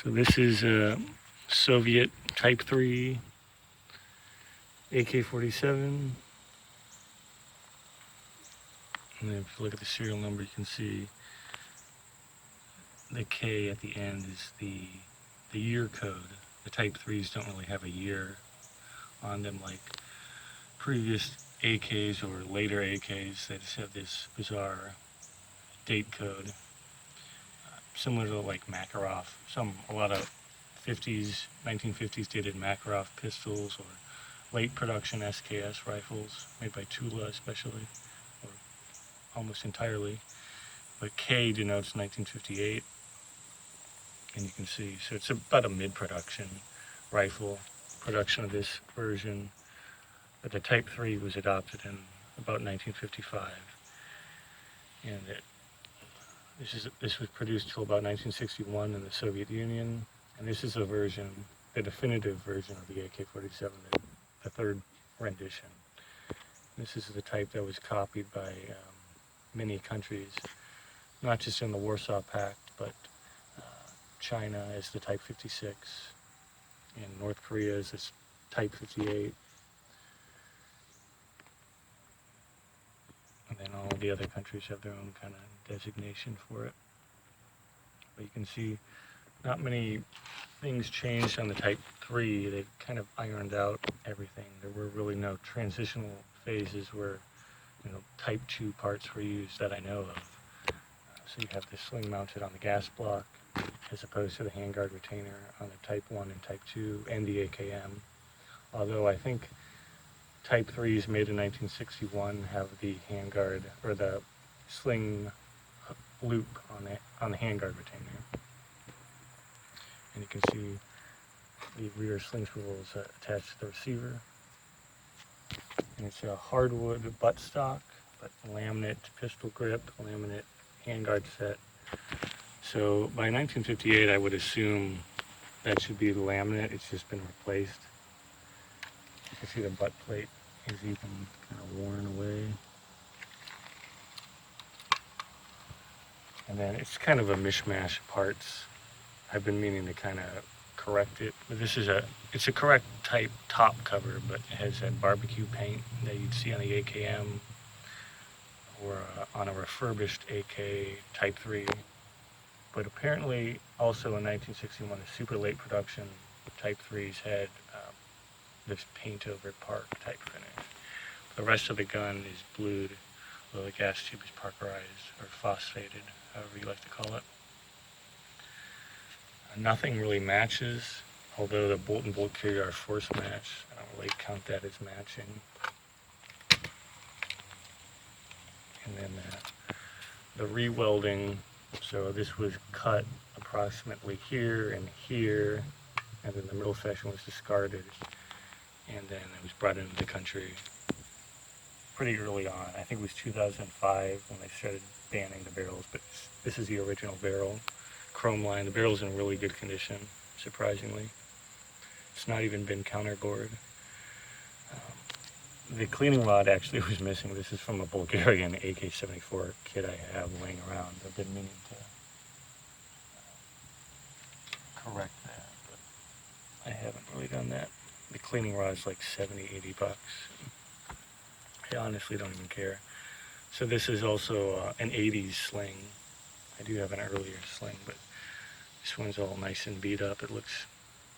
So this is a Soviet Type 3 AK47. And then if you look at the serial number, you can see the K at the end is the year code. The Type 3s don't really have a year on them like previous AKs or later AKs. They just have this bizarre date code, similar to like Makarov. A lot of 1950s dated Makarov pistols or late production SKS rifles made by Tula especially, or almost entirely. But K denotes 1958, and you can see, so it's about a mid-production rifle. Production of this version, but the Type 3 was adopted in about 1955, and this was produced till about 1961 in the Soviet Union, and this is the definitive version of the AK-47, the third rendition. This is the type that was copied by many countries, not just in the Warsaw Pact, but China is the Type 56, and North Korea is this Type 58, and then all the other countries have their own kind of designation for it. But you can see not many things changed on the Type 3. They kind of ironed out everything. There were really no transitional phases where, Type 2 parts were used that I know of. So you have the sling mounted on the gas block, as opposed to the handguard retainer on the Type 1 and Type 2 and the AKM. Although I think Type 3s made in 1961 have the handguard or the sling loop on the handguard retainer. And you can see the rear sling swivel is attached to the receiver. And it's a hardwood buttstock, but laminate pistol grip, laminate handguard set. So by 1958, I would assume that should be the laminate. It's just been replaced. You can see the butt plate is even kind of worn away. And then it's kind of a mishmash of parts. I've been meaning to kind of correct it. But it's a correct type top cover, but it has that barbecue paint that you'd see on the AKM or on a refurbished AK Type 3. But apparently also in 1961, the super late production Type 3s had this paint over park type finish. The rest of the gun is blued, while the gas tube is parkerized or phosphated, however you like to call it. Nothing really matches, although the bolt and bolt carrier are force match. I don't really count that as matching. And then the re-welding, so this was cut approximately here, and then the middle section was discarded, and then it was brought into the country pretty early on. I think it was 2005 when they started banning the barrels, but this is the original barrel. Chrome line. The barrel's in really good condition, surprisingly. It's not even been counterbored. The cleaning rod actually was missing. This is from a Bulgarian AK-74 kit I have laying around. I've been meaning to correct that, but I haven't really done that. The cleaning rod's like $70-$80. I honestly don't even care. So this is also an 80s sling. I do have an earlier sling, but this one's all nice and beat up. It looks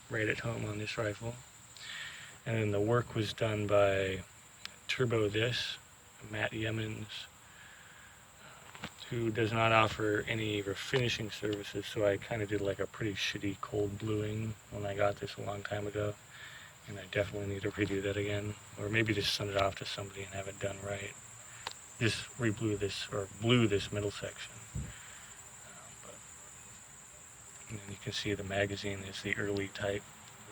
right at home on this rifle. And then the work was done by Matt Yemens, who does not offer any refinishing services, so I kind of did like a pretty shitty cold bluing when I got this a long time ago, and I definitely need to redo that again, or maybe just send it off to somebody and have it done right. Just blew this middle section. And then you can see the magazine is the early type,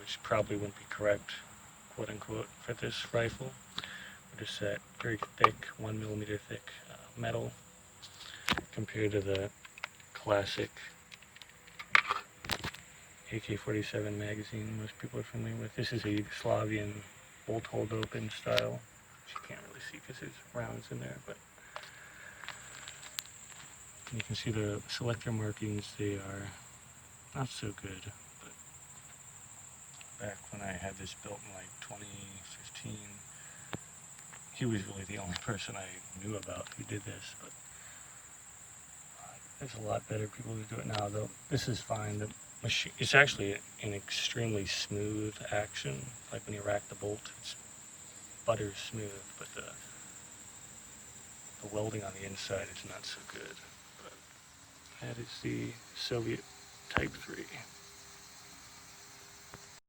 which probably wouldn't be correct, quote unquote, for this rifle. Just that very thick, 1mm thick metal compared to the classic AK-47 magazine most people are familiar with. This is a Yugoslavian bolt hold open style, which you can't really see because there's rounds in there, but you can see the selector markings. They are not so good. But back when I had this built in like 2015, he was really the only person I knew about who did this. But there's a lot better people who do it now, though. This is fine. The machine, it's actually an extremely smooth action. Like when you rack the bolt, it's butter smooth, but the welding on the inside is not so good. But that is the Soviet Type 3.